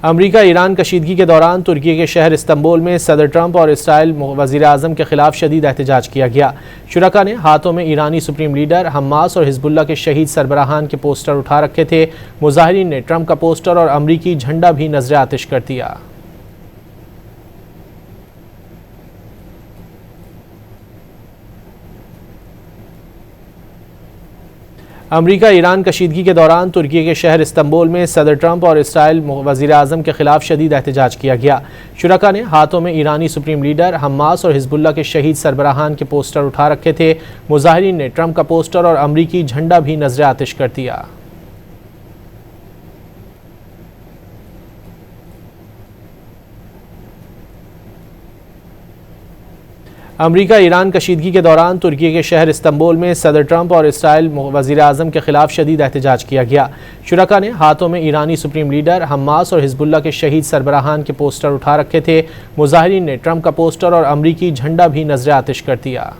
अमरीका Iran कशीदगी के दौरान तुर्की के शहर इस्तंबुल में सदर ट्रंप और इसराइल वज़ीर आज़म के खिलाफ शदीद एहतजाज किया गया। शुरका ने हाथों में ईरानी सुप्रीम लीडर, हमास और हिजबुल्लाह के शहीद सरबराहान के पोस्टर उठा रखे थे। मुजाहिरीन ने ट्रंप का पोस्टर और अमरीकी झंडा भी नजर आतिश कर दिया। अमरीका ईरान कशीदगी के दौरान तुर्की के शहर इस्तंबुल में सदर ट्रंप और इसराइल वज़ीर आज़म के खिलाफ शदीद एहतजाज किया गया। शुरका ने हाथों में ईरानी सुप्रीम लीडर, हमास और हिजबुल्लाह के शहीद सरबराहान के पोस्टर उठा रखे थे। मुजाहिरीन ने ट्रंप का पोस्टर और अमरीकी झंडा भी नजर आतिश कर दिया। अमरीका ईरान कशीदगी के दौरान तुर्की के शहर इस्तंबुल में सदर ट्रंप और इसराइल वज़ीर आज़म के खिलाफ शदीद एहतजाज किया गया। शुरका ने हाथों में ईरानी सुप्रीम लीडर, हमास और हिजबुल्लाह के शहीद सरबराहान के पोस्टर उठा रखे थे। मुजाहिरीन ने ट्रंप का पोस्टर और अमरीकी झंडा भी नजर आतिश कर दिया।